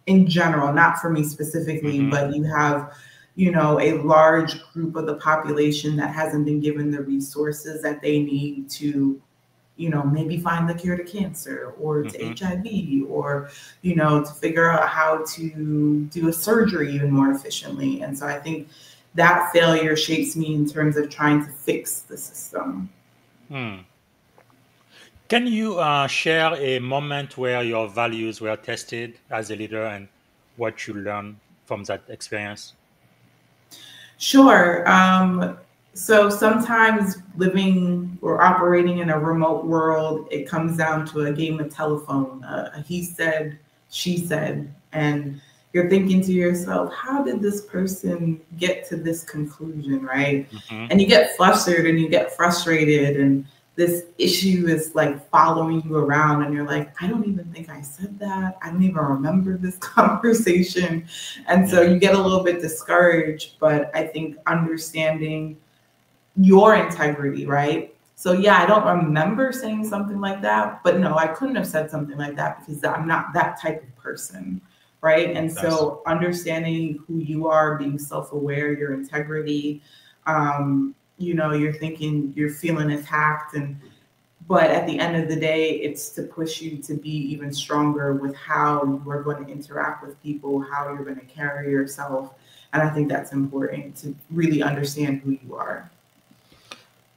in general, not for me specifically, but you have, you know, a large group of the population that hasn't been given the resources that they need to, you know, maybe find the cure to cancer or to HIV, or, you know, to figure out how to do a surgery even more efficiently. And so I think that failure shapes me in terms of trying to fix the system. Can you share a moment where your values were tested as a leader and what you learned from that experience? Sure. So sometimes living or operating in a remote world, it comes down to a game of telephone. He said, she said, and you're thinking to yourself, how did this person get to this conclusion, right? And you get flustered and you get frustrated, and this issue is like following you around, and you're like, I don't even think I said that. I don't even remember this conversation. And so you get a little bit discouraged, but I think understanding your integrity, right? So yeah, I don't remember saying something like that, but no, I couldn't have said something like that because I'm not that type of person, right? And so understanding who you are, being self-aware, your integrity, you know, you're thinking, you're feeling attacked, but at the end of the day, it's to push you to be even stronger with how you are going to interact with people, how you're going to carry yourself. And I think that's important to really understand who you are.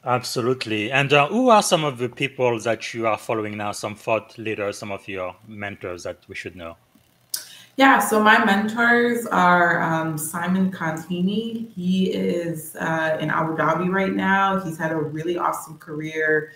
Absolutely. And who are some of the people that you are following now, some thought leaders, some of your mentors that we should know? Yeah, so my mentors are Simon Contini. He is in Abu Dhabi right now. He's had a really awesome career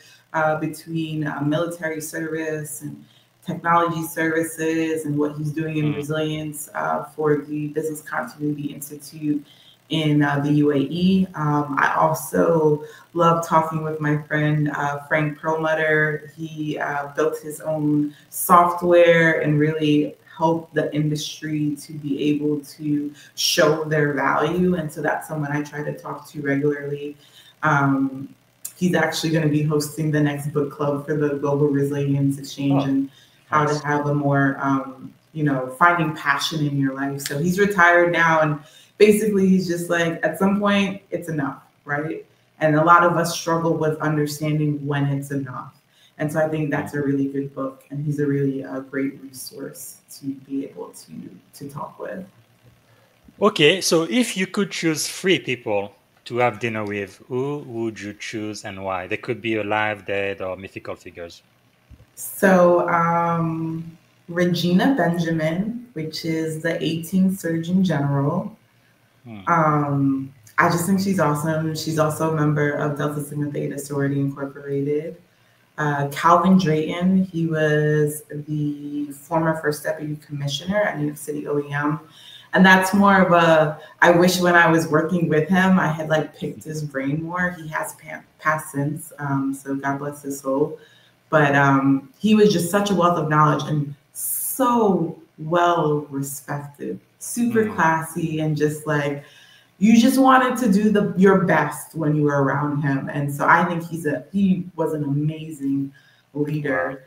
between military service and technology services and what he's doing in resilience for the Business Continuity Institute in the UAE. I also love talking with my friend Frank Perlmutter. He built his own software and really help the industry to be able to show their value. And so that's someone I try to talk to regularly. He's actually going to be hosting the next book club for the Global Resilience Exchange and how to have a more, you know, finding passion in your life. So he's retired now, and basically he's just like, at some point it's enough, right? And a lot of us struggle with understanding when it's enough. And so I think that's a really good book, and he's a really great resource to be able to talk with. Okay, so if you could choose 3 people to have dinner with, who would you choose and why? They could be alive, dead, or mythical figures. So Regina Benjamin, which is the 18th Surgeon General. I just think she's awesome. She's also a member of Delta Sigma Theta Sorority Incorporated. Calvin Drayton, he was the former first deputy commissioner at New York City OEM. And that's more of a, I wish when I was working with him, I had like picked his brain more. He has passed since, so God bless his soul. But he was just such a wealth of knowledge and so well respected, super classy, and just like, you just wanted to do your best when you were around him. And so I think he was an amazing leader.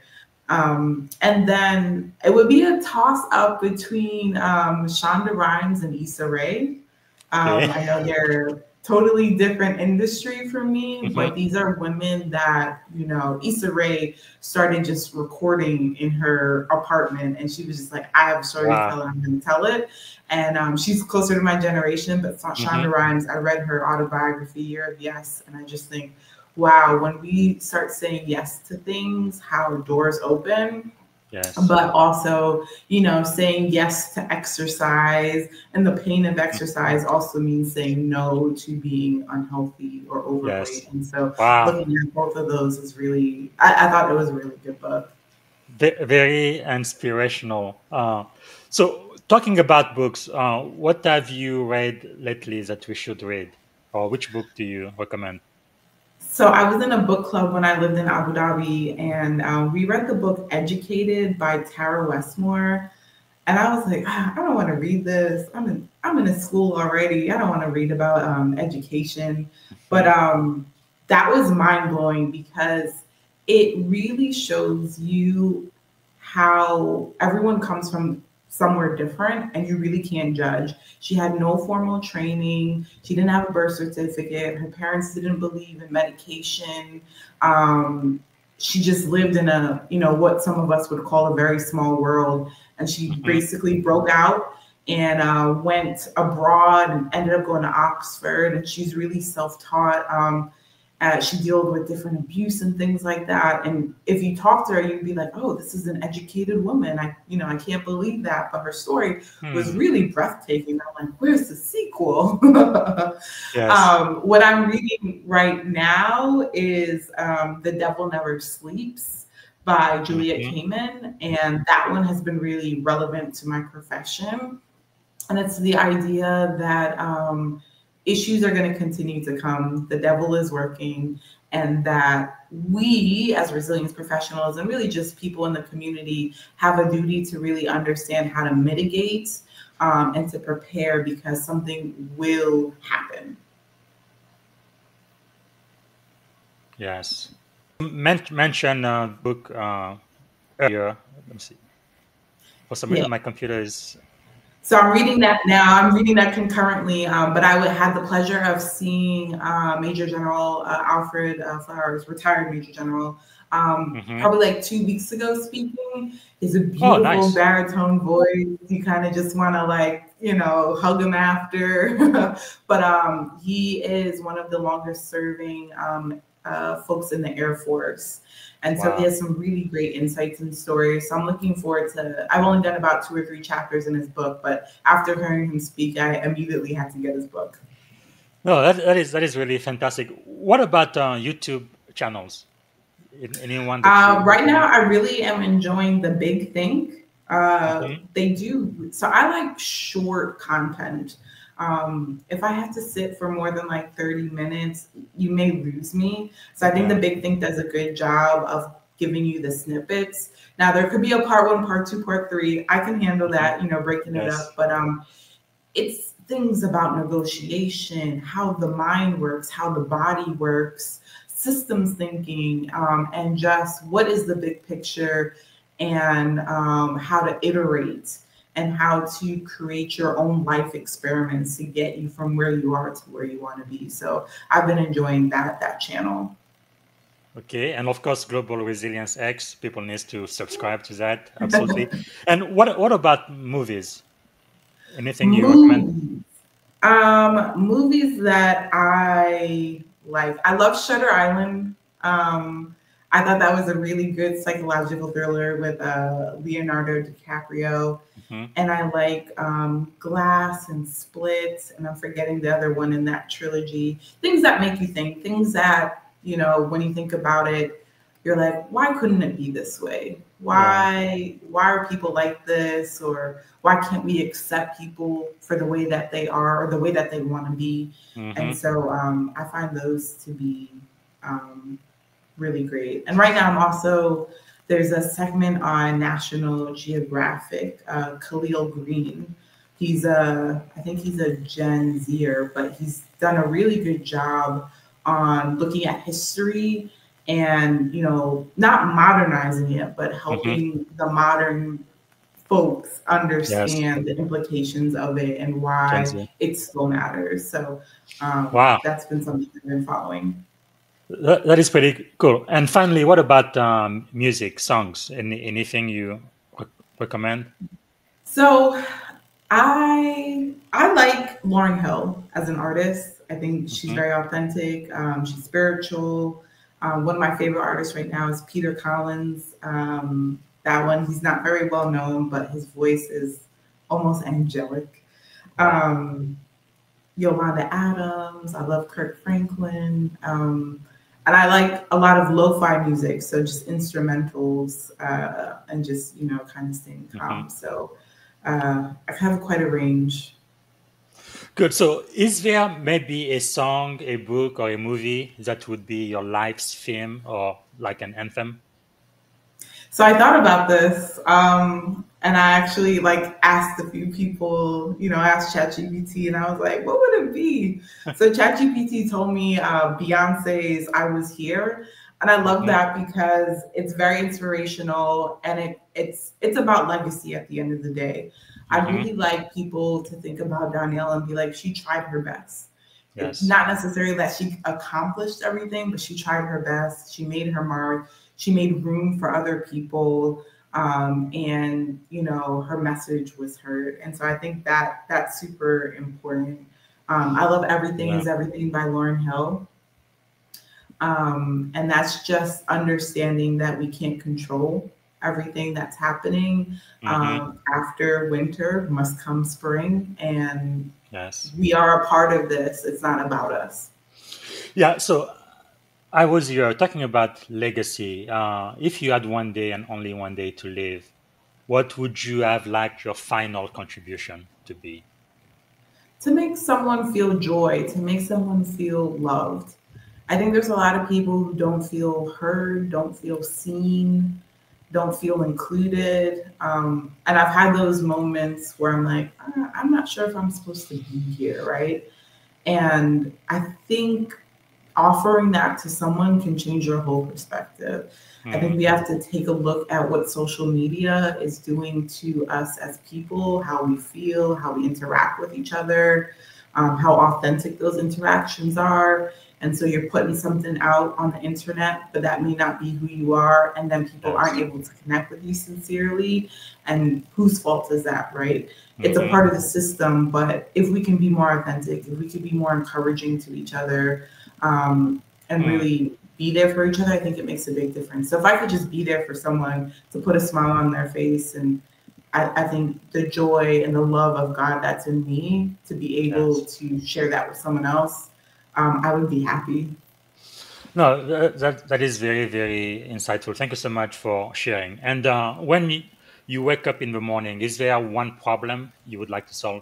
And then it would be a toss up between Shonda Rhimes and Issa Rae. I know they're totally different industry for me, but these are women that, you know, Issa Rae started just recording in her apartment, and she was just like, I have a story to tell, I'm going to tell it. And she's closer to my generation, but Shonda Rhimes, I read her autobiography, Year of Yes, and I just think, wow, when we start saying yes to things, how doors open. Yes. But also, you know, saying yes to exercise, and the pain of exercise also means saying no to being unhealthy or overweight. Yes. And so looking at both of those is really, I thought it was a really good book. Very inspirational. So talking about books, what have you read lately that we should read? Or which book do you recommend? So I was in a book club when I lived in Abu Dhabi, and we read the book Educated by Tara Westmore. And I was like, I don't want to read this. I'm in a school already. I don't want to read about education. But that was mind blowing, because it really shows you how everyone comes from somewhere different and you really can't judge. She had no formal training. She didn't have a birth certificate. Her parents didn't believe in medication. She just lived in a, what some of us would call a very small world. And she basically broke out and went abroad and ended up going to Oxford. And she's really self-taught. She dealt with different abuse and things like that. And if you talk to her, you'd be like, oh, this is an educated woman. I can't believe that. But her story was really breathtaking. I'm like, where's the sequel? Yes. What I'm reading right now is The Devil Never Sleeps by Juliet Kamen. And that one has been really relevant to my profession. And it's the idea that issues are going to continue to come. The devil is working, and that we as resilience professionals and really just people in the community have a duty to really understand how to mitigate and to prepare, because something will happen. Yes. Mention book earlier. Let me see. For some reason, my computer is... So I'm reading that now. I'm reading that concurrently, but I would have the pleasure of seeing Major General Alfred Flowers, retired Major General, probably like 2 weeks ago speaking. He's a beautiful baritone voice. You kind of just want to hug him after. But he is one of the longest serving folks in the Air Force. And so he has some really great insights and stories. So I'm looking forward to, I've only done about 2 or 3 chapters in his book, but after hearing him speak, I immediately had to get his book. No, that is really fantastic. What about YouTube channels? Anyone? Right now, I really am enjoying The Big Think. They do. So I like short content. If I have to sit for more than like 30 minutes, you may lose me. So I think The Big Think does a good job of giving you the snippets. Now there could be a part 1, part 2, part 3. I can handle that, breaking it up. But it's things about negotiation, how the mind works, how the body works, systems thinking, and just what is the big picture, and how to iterate, and how to create your own life experiments to get you from where you are to where you want to be. So I've been enjoying that channel. Okay, and of course, Global Resilience X, people need to subscribe to that, absolutely. And what about movies? Anything you recommend? Movies that I like. I love Shutter Island. I thought that was a really good psychological thriller with Leonardo DiCaprio. And I like Glass and Split, and I'm forgetting the other one in that trilogy. Things that make you think, things that, when you think about it, you're like, why couldn't it be this way? Why are people like this? Or why can't we accept people for the way that they are or the way that they want to be? And so I find those to be really great. And right now there's a segment on National Geographic, Khalil Green. I think he's a Gen Zer, but he's done a really good job on looking at history and, not modernizing it, but helping the modern folks understand the implications of it and why it still matters. So that's been something I've been following. That is pretty cool. And finally, what about music, songs? Anything you recommend? So I like Lauryn Hill as an artist. I think she's very authentic. She's spiritual. One of my favorite artists right now is Peter Collins. That one, he's not very well known, but his voice is almost angelic. Yolanda Adams. I love Kirk Franklin. And I like a lot of lo-fi music, so just instrumentals and just, kind of staying calm. So I have quite a range. Good. So is there maybe a song, a book, or a movie that would be your life's theme or like an anthem? So I thought about this, and I actually asked a few people, asked ChatGPT, and I was like, what would it be? So ChatGPT told me Beyonce's I Was Here. And I love that because it's very inspirational, and it's about legacy at the end of the day. I really like people to think about Doniella and be like, she tried her best. It's not necessarily that she accomplished everything, but she tried her best. She made her mark. She made room for other people. And, you know, her message was heard. And so I think that that's super important. I love Everything is Everything by Lauryn Hill. And that's just understanding that we can't control everything that's happening. After winter must come spring, and we are a part of this. It's not about us. Yeah. So I was here talking about legacy. If you had one day and only one day to live, what would you have liked your final contribution to be? To make someone feel joy, to make someone feel loved. I think there's a lot of people who don't feel heard, don't feel seen, don't feel included. And I've had those moments where I'm like, I'm not sure if I'm supposed to be here, right? And I think offering that to someone can change your whole perspective. I think we have to take a look at what social media is doing to us as people, how we feel, how we interact with each other, how authentic those interactions are. And so you're putting something out on the internet, but that may not be who you are. And then people aren't able to connect with you sincerely. And whose fault is that, right? It's a part of the system. But if we can be more authentic, if we can be more encouraging to each other, and really be there for each other, I think it makes a big difference. So if I could just be there for someone to put a smile on their face, and I think the joy and the love of God that's in me, to be able to share that with someone else, I would be happy. No, that is very, very insightful. Thank you so much for sharing. And when you wake up in the morning, is there one problem you would like to solve?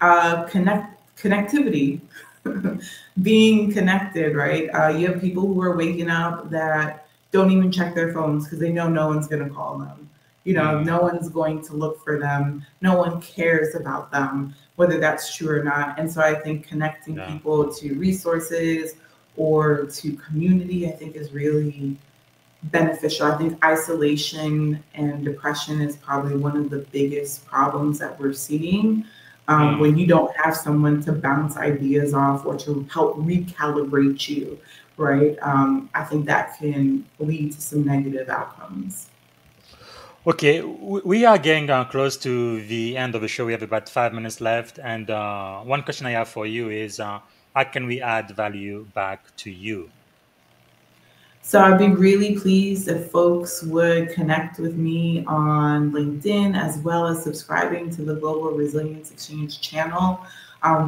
Connectivity. Being connected, right? You have people who are waking up that don't even check their phones because they know no one's going to call them. You know, no one's going to look for them. No one cares about them, whether that's true or not. And so I think connecting people to resources or to community, I think is really beneficial. I think isolation and depression is probably one of the biggest problems that we're seeing. When you don't have someone to bounce ideas off or to help recalibrate you, right? I think that can lead to some negative outcomes. Okay, we are getting close to the end of the show. We have about 5 minutes left. And one question I have for you is, how can we add value back to you? So I'd be really pleased if folks would connect with me on LinkedIn, as well as subscribing to the Global Resilience Exchange channel.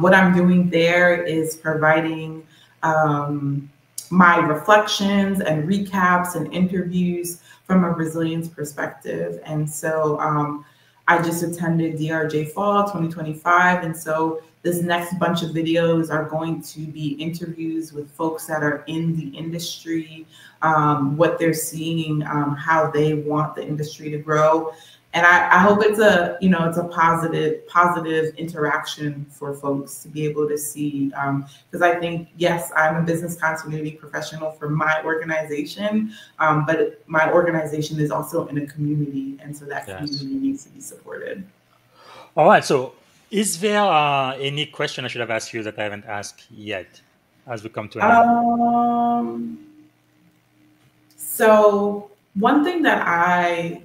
What I'm doing there is providing my reflections and recaps and interviews from a resilience perspective. And so I just attended DRJ Fall 2025. And so this next bunch of videos are going to be interviews with folks that are in the industry, what they're seeing, how they want the industry to grow. And I hope it's a, you know, it's a positive interaction for folks to be able to see, because I think, yes, I'm a business continuity professional for my organization, but my organization is also in a community. And so that community needs to be supported. All right. So is there any question I should have asked you that I haven't asked yet as we come to an end? So one thing that I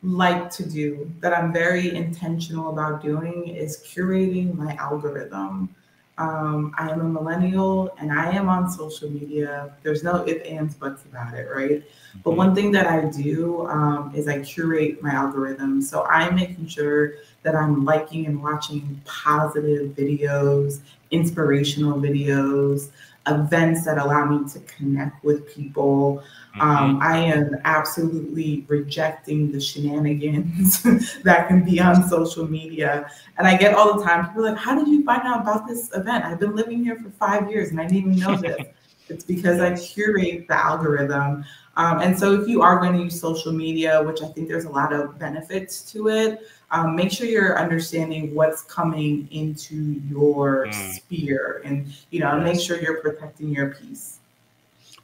like to do, that I'm very intentional about doing, is curating my algorithm. I am a millennial and I am on social media. There's no ifs, ands, buts about it, right? But one thing that I do is I curate my algorithm. So I'm making sure that I'm liking and watching positive videos, inspirational videos, events that allow me to connect with people. I am absolutely rejecting the shenanigans that can be on social media. And I get all the time, people are like, how did you find out about this event? I've been living here for 5 years and I didn't even know this. It's because I curate the algorithm. And so if you are going to use social media, which I think there's a lot of benefits to it, make sure you're understanding what's coming into your sphere, and, you know, make sure you're protecting your peace.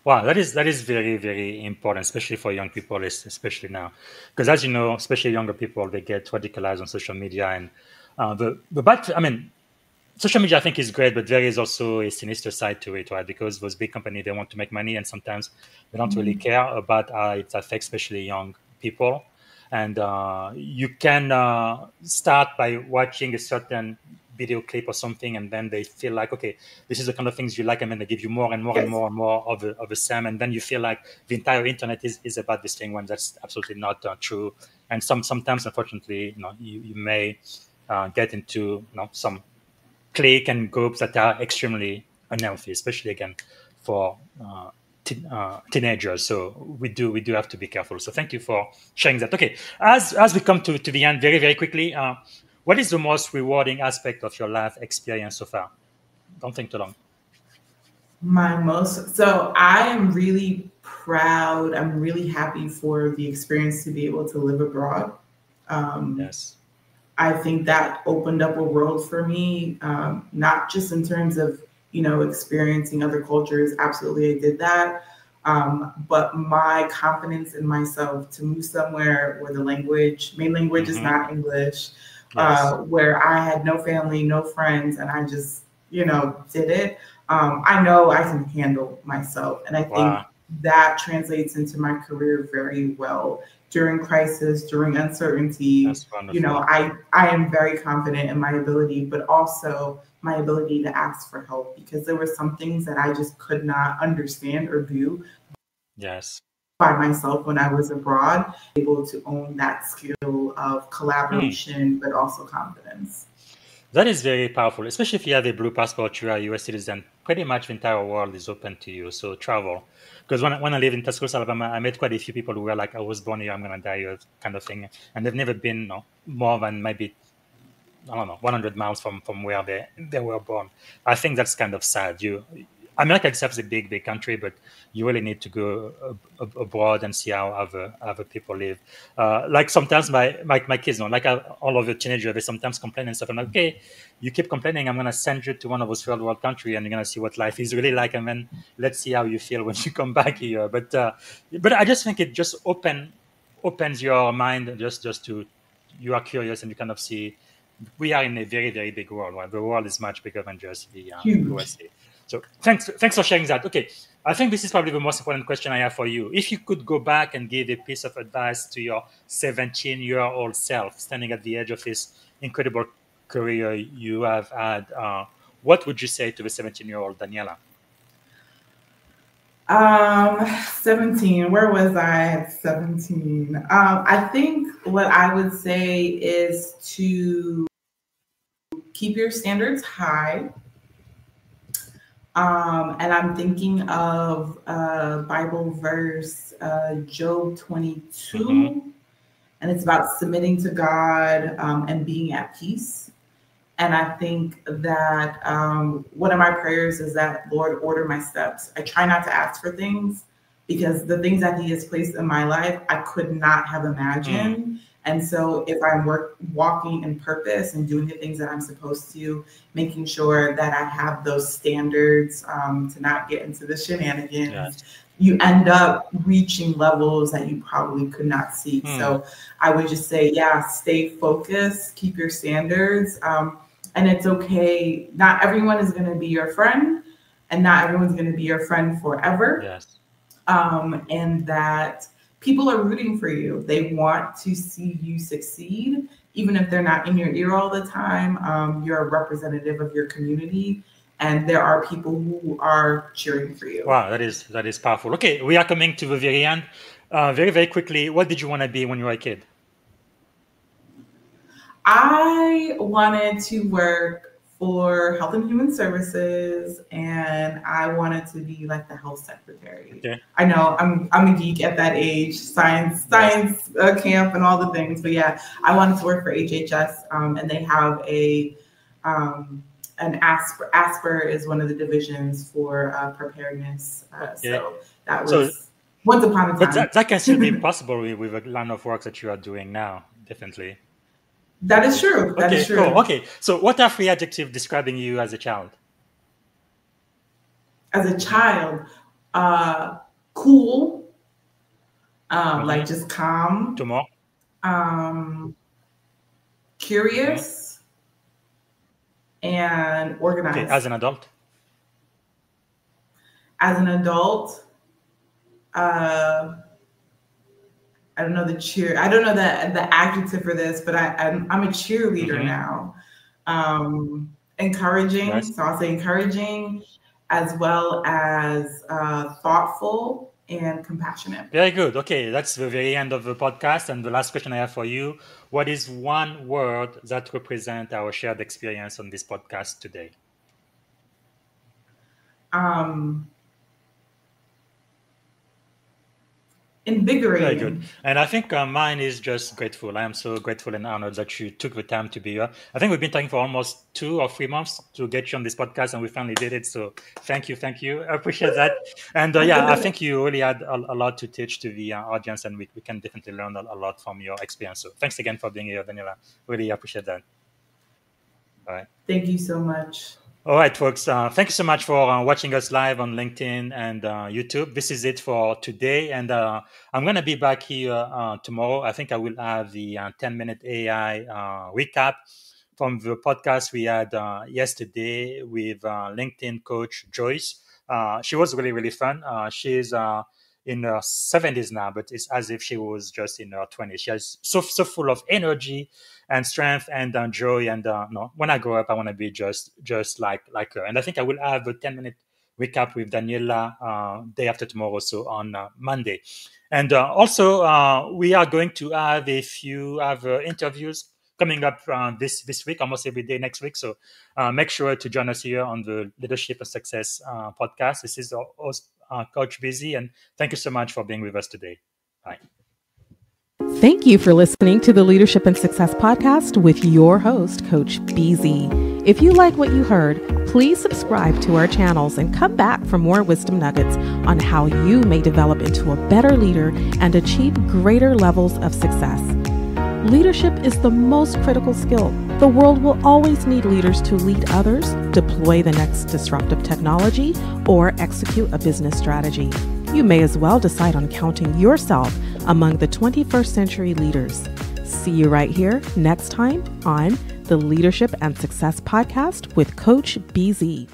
Wow, that is very, very important, especially for young people, especially now, because as you know, especially younger people, they get radicalized on social media, and I mean, social media I think is great, but there is also a sinister side to it, right? Because those big companies, they want to make money, and sometimes they don't really care about how it affects especially young people. And you can start by watching a certain video clip or something, and then they feel like, okay, this is the kind of things you like, and then they give you more and more and Yes. more and more of a same, and then you feel like the entire internet is about this thing, when that's absolutely not true. And sometimes, unfortunately, you may get into some clique and groups that are extremely unhealthy, especially again for teenagers. So we do have to be careful. So thank you for sharing that. Okay, as we come to the end, very very quickly, what is the most rewarding aspect of your life experience so far? Don't think too long. So I am really proud. I'm really happy for the experience to be able to live abroad. Yes. I think that opened up a world for me, not just in terms of, experiencing other cultures. Absolutely, I did that. But my confidence in myself to move somewhere where the main language is not English, Yes. where I had no family, no friends, and I just, did it. I know I can handle myself. And I think Wow. that translates into my career very well. During crisis, during uncertainty, That's wonderful. I am very confident in my ability, but also my ability to ask for help, because there were some things that I just could not understand or do Yes. by myself when I was abroad, able to own that skill of collaboration, but also confidence. That is very powerful, especially if you have a blue passport, you are a US citizen. Pretty much the entire world is open to you. So travel. Because when I lived in Tuscaloosa, Alabama, I met quite a few people who were like, I was born here, I'm going to die here, kind of thing. And they've never been more than maybe, I don't know, 100 miles from where they were born. I think that's kind of sad. America itself is a big, big country, but you really need to go abroad and see how other people live. Like sometimes my kids, like all of the teenagers, they sometimes complain and stuff. I'm like, okay, you keep complaining, I'm going to send you to one of those third world countries, and you're going to see what life is really like, and then let's see how you feel when you come back here. But I just think it just opens your mind just to, you are curious and you kind of see we are in a very, very big world. Right? The world is much bigger than just the Huge. USA. So thanks for sharing that. Okay, I think this is probably the most important question I have for you. If you could go back and give a piece of advice to your 17-year-old self standing at the edge of this incredible career you have had, what would you say to the 17-year-old Doniella? 17. Where was I at 17? I think what I would say is to keep your standards high. And I'm thinking of a Bible verse, Job 22, and it's about submitting to God and being at peace. And I think that one of my prayers is that, Lord, order my steps. I try not to ask for things, because the things that He has placed in my life, I could not have imagined. And so if I'm walking in purpose and doing the things that I'm supposed to, making sure that I have those standards to not get into the shenanigans, Yes. you end up reaching levels that you probably could not see. So I would just say, yeah, stay focused, keep your standards. And it's okay. Not everyone is going to be your friend, and not everyone's going to be your friend forever. Yes. And that people are rooting for you. They want to see you succeed, even if they're not in your ear all the time. You're a representative of your community, and there are people who are cheering for you. Wow, that is powerful. Okay, we are coming to the very end. Very, very quickly, what did you want to be when you were a kid? I wanted to work for Health and Human Services, and I wanted to be like the health secretary. Okay. I know I'm a geek at that age, science camp and all the things, but yeah, I wanted to work for HHS, and they have an ASPR is one of the divisions for preparedness. So that was once upon a time. But that can still be possible with a line of work that you are doing now, definitely. That is true. That is true. Cool. Okay. So what are 3 adjectives describing you as a child? As a child, Cool, like just calm. 2 more. Curious and organized. Okay. As an adult. As an adult, I don't know I don't know the adjective for this, but I'm a cheerleader now. Encouraging, Nice. so I'll say encouraging, as well as thoughtful and compassionate. Very good. Okay, that's the very end of the podcast. And the last question I have for you: what is one word that represents our shared experience on this podcast today? Invigorating. Very good. And I think mine is just grateful. I am so grateful and honored that you took the time to be here. I think we've been talking for almost 2 or 3 months to get you on this podcast, and we finally did it. So thank you. I appreciate that. And I think you really had a lot to teach to the audience, and we can definitely learn a lot from your experience. So thanks again for being here, Doniella. Really appreciate that. All right. Thank you so much. All right, folks. Thank you so much for watching us live on LinkedIn and YouTube. This is it for today. And I'm going to be back here tomorrow. I think I will have the 10-minute AI recap from the podcast we had yesterday with LinkedIn coach Joyce. She was really, really fun. She's in her 70s now, but it's as if she was just in her 20s. She is so full of energy and strength and joy. And when I grow up, I want to be just like her. And I think I will have a 10-minute recap with Doniella day after tomorrow, so on Monday. And also, we are going to have a few other interviews coming up this week, almost every day next week. So make sure to join us here on the Leadership and Success podcast. This is our host, Coach BZ, and thank you so much for being with us today. Bye. Thank you for listening to the Leadership and Success podcast with your host, Coach BZ. If you like what you heard, please subscribe to our channels and come back for more wisdom nuggets on how you may develop into a better leader and achieve greater levels of success. Leadership is the most critical skill. The world will always need leaders to lead others, deploy the next disruptive technology, or execute a business strategy. You may as well decide on counting yourself among the 21st century leaders. See you right here next time on the Leadership and Success podcast with Coach BZ.